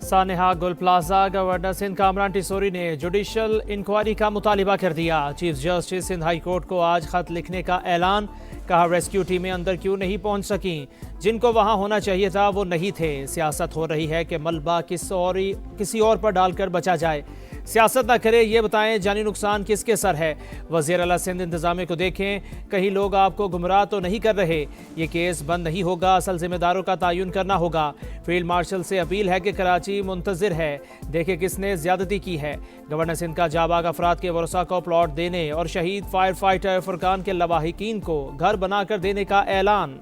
सानेहा Gul Plaza governor Sindh Kamran Tessori ने judicial inquiry का मुतालिबा कर दिया। Chief justice Sindh high court को आज खत लिखने का ऐलान। कहा रेस्क्यू टीमें अंदर क्यों नहीं पहुंच सकी, जिनको वहां होना चाहिए था वो नहीं थे। सियासत हो रही है कि मलबा किसी और पर डालकर बचा जाए। सियासत ना करे ये बताएं जानी नुकसान किसके सर है। वज़ीर आला सिंध इंतजामिया को देखें, कहीं लोग आपको गुमराह तो नहीं कर रहे। ये केस बंद नहीं होगा, असल जिम्मेदारों का तयन करना होगा। फील्ड मार्शल से अपील है कि कराची मुंतजिर है, देखे किसने ज्यादती की है। गवर्नर सिंध का जाबाग अफराद के वरसा को प्लॉट देने और शहीद फायर फाइटर फुरकान के लवाहिकीन को घर बनाकर देने का ऐलान।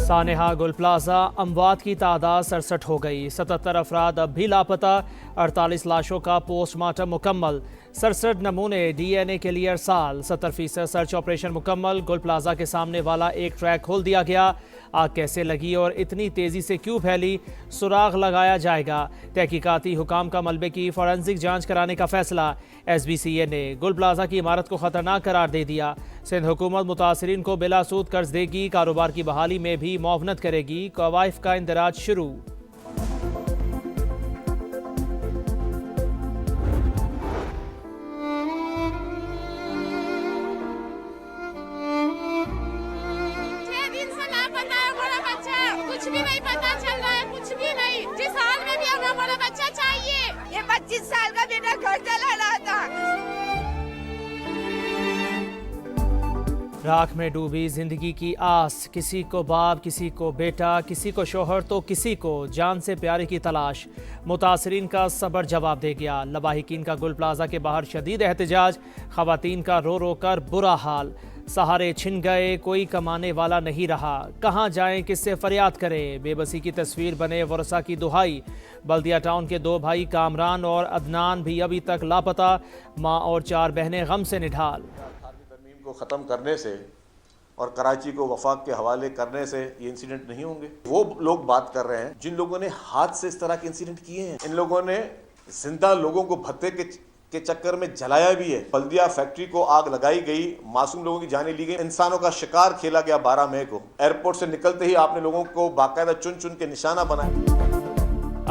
सानेहा गुल प्लाजा अमवात की तादाद 67 हो गई। 77 अफराद अब भी लापता। 48 लाशों का पोस्टमार्टम मुकम्मल। 67 नमूने DNA के लिए अरसाल। 70% सर्च ऑपरेशन मुकम्मल। गुल प्लाजा के सामने वाला एक ट्रैक खोल दिया गया। आग कैसे लगी और इतनी तेज़ी से क्यों फैली, सुराग लगाया जाएगा। तहकीकाती हुकाम का मलबे की फॉरेंसिक जांच कराने का फैसला। SBCA ने गुल प्लाजा की इमारत को खतरनाक करार दे दिया। सिंध हुकूमत मुतासरीन को बिलासूद कर्ज देगी। कारोबार की बहाली में भी मुआवनत करेगी। कवाइफ का इंदराज शुरू। कुछ भी नहीं पता चल रहा है, कुछ भी नहीं। जिस हाल में भी हमें बड़ा बच्चा चाहिए। ये 25 साल का बेटा घर चला रहा था। राख में डूबी जिंदगी की आस, किसी को बाप, किसी को बेटा, किसी को शोहर तो किसी को जान से प्यारे की तलाश। मुतासरीन का सबर जवाब दे गया। लवाहिकीन का गुल प्लाजा के बाहर शदीद एहतजाज। खवातीन का रो रो कर बुरा हाल। सहारे छिन गए, कोई कमाने वाला नहीं रहा। कहाँ जाएं, किससे फरियाद करें। बेबसी की तस्वीर बने वरसा की दुहाई। बल्दिया टाउन के 2 भाई कामरान और अदनान भी अभी तक लापता। माँ और 4 बहनें गम से निढाल। तरमीम को ख़त्म करने से और कराची को वफाक के हवाले करने से ये इंसिडेंट नहीं होंगे। वो लोग बात कर रहे हैं जिन लोगों ने हाथ से इस तरह के इंसिडेंट किए हैं। इन लोगों ने जिंदा लोगों को भत्ते के चक्कर में जलाया भी है। बल्दिया फैक्ट्री को आग लगाई गई, मासूम लोगों की जानें ली गई, इंसानों का शिकार खेला गया। 12 मई को एयरपोर्ट से निकलते ही आपने लोगों को बाकायदा चुन चुन के निशाना बनाया।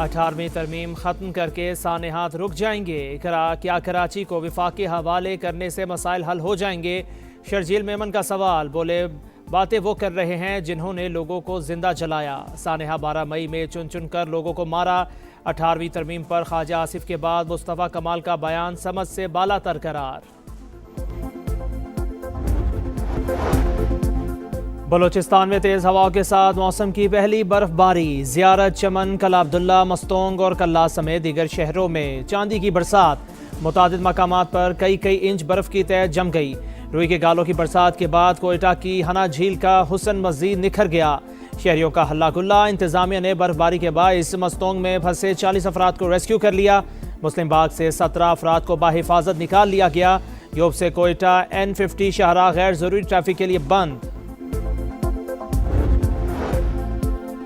18वीं तरमीम ख़त्म करके सानेहात रुक जाएंगे। क्या कराची को विफाक के हवाले करने से मसाइल हल हो जाएंगे। शर्जील मेमन का सवाल, बोले बातें वो कर रहे हैं जिन्होंने लोगों को जिंदा जलाया। सानेहा 12 मई में चुन चुन कर लोगों को मारा। 18वीं तरमीम पर ख्वाजा आसिफ के बाद मुस्तफ़ा कमाल का बयान समझ से बालातर करार। बलूचिस्तान में तेज़ हवाओं के साथ मौसम की पहली बर्फबारी। ज़ियारत, चमन, कला अब्दुल्ला, मस्तोंग और कल्ला समेत दीगर शहरों में चांदी की बरसात। मुतादिद मकामात पर कई इंच बर्फ की तह जम गई। रुई के गालों की बरसात के बाद कोयटा की हना झील का हुस्न मजीद निखर गया। शहरियों का हल्ला गुल्ला। इंतजामिया ने बर्फबारी के बाइस मस्तोंग में फंसे 40 अफराद को रेस्क्यू कर लिया। मुस्लिम बाग से 17 अफराद को बाहिफाजत निकाल लिया गया। योब से कोयटा N50 शाहराह गैर जरूरी ट्रैफिक के लिए बंद।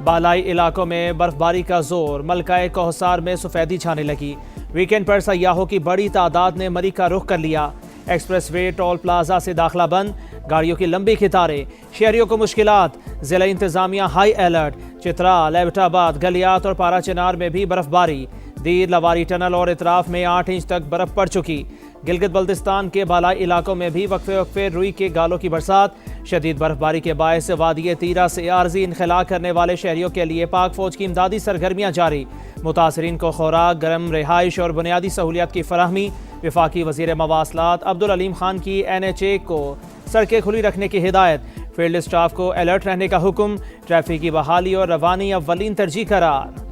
बालाई इलाकों में बर्फबारी का जोर। मलकाए कोहसार में सफेदी छाने लगी। वीकेंड पर सयाहों की बड़ी तादाद ने मरी का रुख कर लिया। एक्सप्रेस वे टोल प्लाजा से दाखिला बंद। गाड़ियों की लंबी कतारें। शहरियों को मुश्किलात। जिला इंतजामिया हाई अलर्ट। चित्राल, एबटाबाद, गलियात और पारा चिनार में भी बर्फबारी। दीर, लवारी टनल और इतराफ में 8 इंच तक बर्फ पड़ चुकी। गिलगित बल्तिस्तान के बालाई इलाकों में भी वक्फे रुई के गालों की बरसात। शदीद बर्फबारी के बायस वादी तीरा से आर्जी इनखला करने वाले शहरियों के लिए पाक फौज की इमदादी सरगर्मियाँ जारी। मुतासरीन को खुराक, गर्म रिहाइश और बुनियादी सहूलियात की फराहमी। वफाकी वज़ीर मवासलात अब्दुल अलीम खान की NHA को सड़कें खुली रखने की हिदायत। फील्ड स्टाफ को अलर्ट रहने का हुक्म। ट्रैफिक की बहाली और रवानी अव्वलीन तरजीह करार।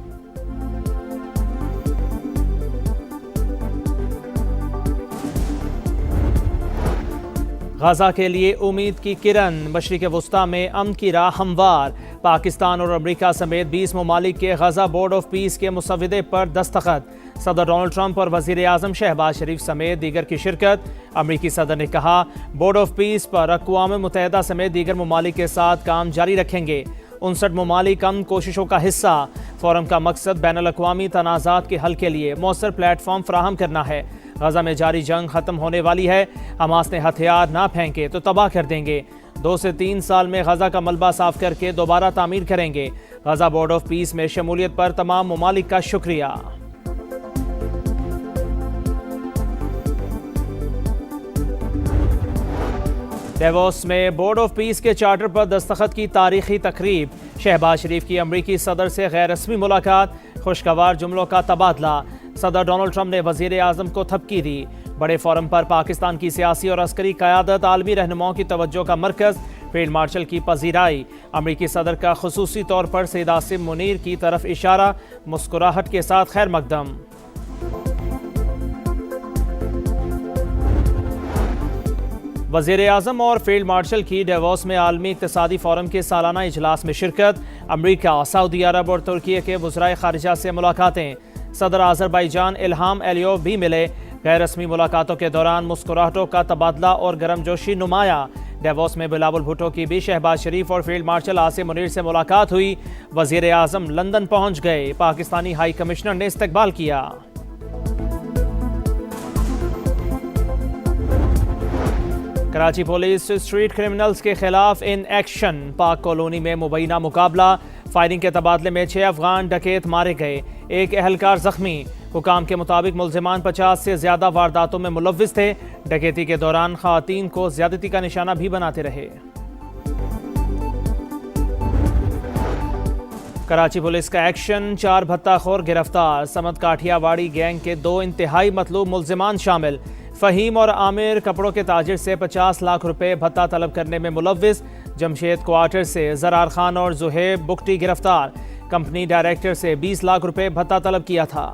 गजा के लिए उम्मीद की किरण। मशरिक़ वस्ता में अमन की राह हमवार। पाकिस्तान और अमेरिका समेत 20 ममालिक के गजा बोर्ड ऑफ पीस के मुसव्वदे पर दस्तखत। सदर डोनाल्ड ट्रंप और वज़ीर आज़म शहबाज शरीफ समेत दीगर की शिरकत। अमरीकी सदर ने कहा बोर्ड ऑफ पीस पर अक़वाम मुत्तहिदा समेत दीगर ममालिक के साथ काम जारी रखेंगे। 59 ममालिक अमन कोशिशों का हिस्सा। फोरम का मकसद बैनुल-अक़वामी तनाज़ात के हल के लिए मौसर प्लेटफॉर्म फराहम करना है। गजा में जारी जंग खत्म होने वाली है। हमास ने हथियार ना फेंके तो तबाह कर देंगे। 2 से 3 साल में गजा का मलबा साफ करके दोबारा तामीर करेंगे। गजा बोर्ड ऑफ पीस में शमूलियत पर तमाम ममालिक का शुक्रिया। डेवोस में बोर्ड ऑफ पीस के चार्टर पर दस्तखत की तारीखी तकरीब। शहबाज शरीफ की अमरीकी सदर से गैर रस्मी मुलाकात। खुशगवार जुमलों का तबादला। सदर डोनाल्ड ट्रंप ने वजीर आजम को थपकी दी। बड़े फोरम पर पाकिस्तान की सियासी और अस्करी क़यादत आलमी रहनुमाओं की तवज्जो का मरकज़। फील्ड मार्शल की पजीराई। अमरीकी सदर का खुसूसी तौर पर सैयद आसिम मुनीर की तरफ इशारा। मुस्कुराहट के साथ खैर मकदम। वज़ीर आज़म और फील्ड मार्शल की डेवोस में आलमी इक़्तिसादी फोरम के सालाना इजलास में शिरकत। अमरीका, सऊदी अरब और तुर्की के वज़राए ख़ारिजा से मुलाकातें। सदर आज़रबाईजान इल्हाम एलियोव भी मिले। गैर रस्मी मुलाकातों के दौरान मुस्कुराहटों का तबादला और गर्मजोशी नुमाया। डेवोस में बिलावल भुट्टो की भी शहबाज शरीफ और फील्ड मार्शल आसिम मुनीर से मुलाकात हुई। वज़ीर आज़म लंदन पहुँच गए। पाकिस्तानी हाई कमिश्नर ने इस्तकबाल किया। कराची पुलिस स्ट्रीट क्रिमिनल्स के खिलाफ इन एक्शन। पाक कॉलोनी में मुबैना मुकाबला। फायरिंग के तबादले में 6 अफगान डकैत मारे गए। 1 एहलकार जख्मी। हुकाम के मुताबिक मुल्जिमान 50 से ज्यादा वारदातों में मुलव्विस थे। डकैती के दौरान खवातीन को ज्यादती का निशाना भी बनाते रहे। कराची पुलिस का एक्शन। 4 भत्ताखोर गिरफ्तार। समत काठियावाड़ी गैंग के 2 इंतहाई मतलूब मुल्जिमान शामिल। फ़हीम और आमिर कपड़ों के ताजिर से 50 लाख रुपए भत्ता तलब करने में मुलव्विस। जमशेद क्वार्टर से ज़रार खान और जुहेब बुख्टी गिरफ्तार। कंपनी डायरेक्टर से 20 लाख रुपए भत्ता तलब किया था।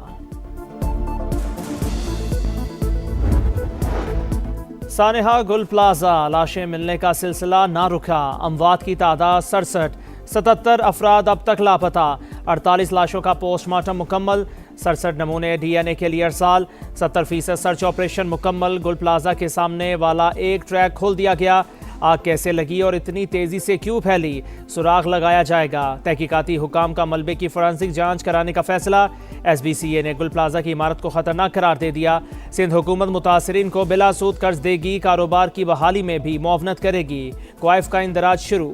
सानेहा गुल प्लाजा लाशें मिलने का सिलसिला ना रुका। अमवात की तादाद 67। 77 अफराद अब तक लापता। 48 लाशों का पोस्टमार्टम मुकम्मल। 67 नमूने DNA के लिए अरसाल। 70% सर्च ऑपरेशन मुकम्मल। गुल प्लाजा के सामने वाला एक ट्रैक खोल दिया गया। आग कैसे लगी और इतनी तेजी से क्यों फैली, सुराग लगाया जाएगा। तहकीकाती हुकाम का मलबे की फोरेंसिक जांच कराने का फैसला। SBCA ने गुल प्लाजा की इमारत को खतरनाक करार दे दिया। सिंध हुकूमत मुतासरीन को बिला सूद कर्ज देगी। कारोबार की बहाली में भी मुआवनत करेगी। क्वाइफ का इंदराज शुरू।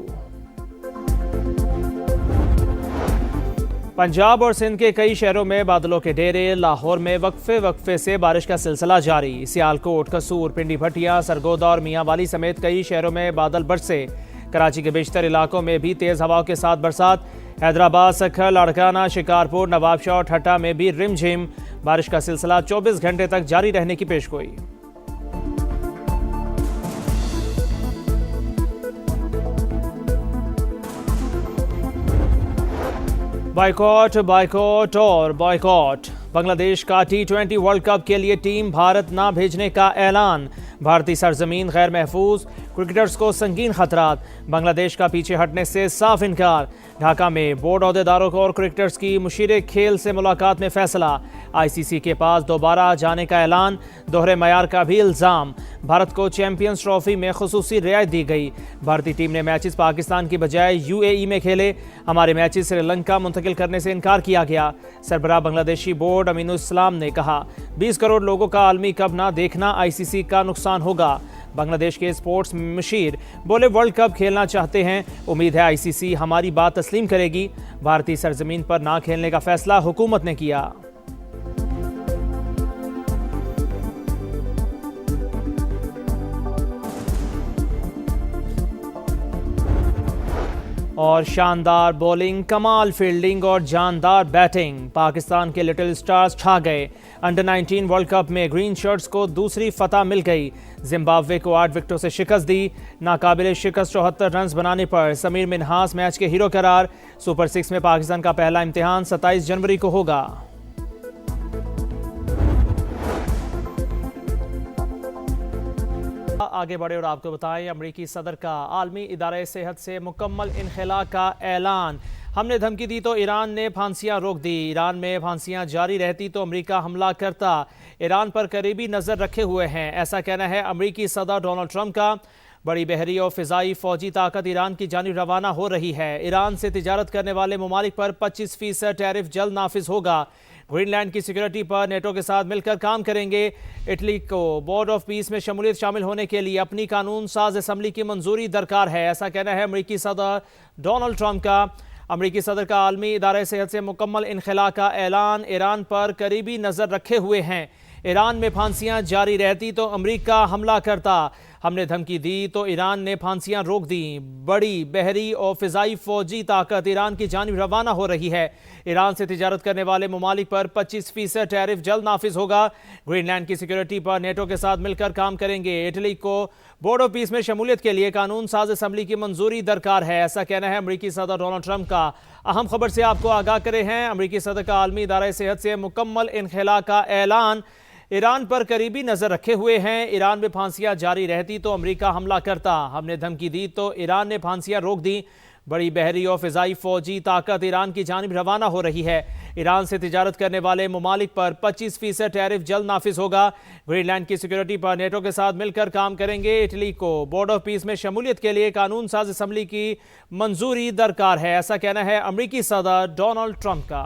पंजाब और सिंध के कई शहरों में बादलों के डेरे। लाहौर में वक्फे से बारिश का सिलसिला जारी। सियालकोट, कसूर, पिंडी भटिया, सरगोदा और मियांवाली समेत कई शहरों में बादल बरसे। कराची के बेशतर इलाकों में भी तेज़ हवाओं के साथ बरसात। हैदराबाद, सखर, लाड़काना, शिकारपुर, नवाबशाह और ठट्टा में भी रिमझिम। बारिश का सिलसिला 24 घंटे तक जारी रहने की पेशगोई। बाइकॉट, बाइकॉट और बाइकॉट। बांग्लादेश का T20 वर्ल्ड कप के लिए टीम भारत ना भेजने का ऐलान। भारतीय सरजमीन गैर महफूज। क्रिकेटर्स को संगीन खतरात। बांग्लादेश का पीछे हटने से साफ इनकार। ढाका में बोर्ड अहदेदारों और क्रिकेटर्स की मुशीर खेल से मुलाकात में फैसला। ICC के पास दोबारा जाने का ऐलान। दोहरे मयार का भी इल्ज़ाम। भारत को चैंपियंस ट्रॉफी में खुसूसी रियायत दी गई। भारतीय टीम ने मैचेस पाकिस्तान की बजाय UAE में खेले। हमारे मैचेस श्रीलंका मुंतकिल करने से इनकार किया गया। सरबराह बांग्लादेशी बोर्ड अमीनुल इस्लाम ने कहा, 20 करोड़ लोगों का आलमी कप ना देखना ICC का नुकसान होगा। बांग्लादेश के स्पोर्ट्स मशीर बोले, वर्ल्ड कप खेलना चाहते हैं। उम्मीद है ICC हमारी बात तस्लीम करेगी। भारतीय सरजमीन पर ना खेलने का फैसला हुकूमत ने किया। और शानदार बॉलिंग, कमाल फील्डिंग और जानदार बैटिंग। पाकिस्तान के लिटिल स्टार्स छा गए। अंडर-19 वर्ल्ड कप में ग्रीन शर्ट्स को दूसरी फतह मिल गई। जिम्बाब्वे को 8 विकेटों से शिकस्त दी। नाकाबिले शिकस्त 74 रन बनाने पर समीर मिन्हास मैच के हीरो करार। सुपर 6 में पाकिस्तान का पहला इम्तिहान 27 जनवरी को होगा। आगे बढ़े और आपको बताएं, अमरीकी सदर का आलमी इदारे सेहत से मुकम्मल इनखला का ऐलान। हमने धमकी दी तो ईरान ने फांसियां रोक दी। ईरान में फांसियां जारी रहती तो अमेरिका हमला करता। ईरान पर करीबी नज़र रखे हुए हैं, ऐसा कहना है अमरीकी सदर डोनाल्ड ट्रंप का। बड़ी बहरी और फिजाई फौजी ताकत ईरान की जानिब रवाना हो रही है। ईरान से तिजारत करने वाले ममालिक पर 25% टैरिफ जल्द नाफिज होगा। ग्रीनलैंड की सिक्योरिटी पर नेटो के साथ मिलकर काम करेंगे। इटली को बोर्ड ऑफ पीस में शमूलियत शामिल होने के लिए अपनी कानून साज असम्बली की मंजूरी दरकार है, ऐसा कहना है अमरीकी सदर डोनाल्ड ट्रंप का। अमरीकी सदर का आलमी इदारे सेहत से मुकम्मल इनखला का ऐलान। ईरान पर करीबी नज़र रखे हुए हैं। ईरान में फांसियां जारी रहती तो अमरीका हमला करता। हमने धमकी दी तो ईरान ने फांसियां रोक दी। बड़ी बहरी और फिजाई फौजी ताकत ईरान की जानिब रवाना हो रही है। ईरान से तिजारत करने वाले ममालिक पर 25% टैरिफ जल्द नाफिज होगा। ग्रीनलैंड की सिक्योरिटी पर नेटो के साथ मिलकर काम करेंगे। इटली को बोर्ड ऑफ पीस में शमूलियत के लिए कानून साज असम्बली की मंजूरी दरकार है, ऐसा कहना है अमरीकी सदर डोनाल्ड ट्रंप का। अहम खबर से आपको आगाह करे हैं, अमरीकी सदर का आलमी इदारा सेहत से मुकम्मल इनखला का ऐलान। ईरान पर करीबी नजर रखे हुए हैं। ईरान में फांसियां जारी रहती तो अमेरिका हमला करता। हमने धमकी दी तो ईरान ने फांसियां रोक दी। बड़ी बहरी और फिजाई फौजी ताकत ईरान की जानिब रवाना हो रही है। ईरान से तिजारत करने वाले ममालिक पर 25% टैरिफ जल्द नाफिज होगा। ग्रीनलैंड की सिक्योरिटी पर नेटो के साथ मिलकर काम करेंगे। इटली को बोर्ड ऑफ पीस में शमूलियत के लिए कानून साज असम्बली की मंजूरी दरकार है, ऐसा कहना है अमरीकी सदर डोनाल्ड ट्रंप का।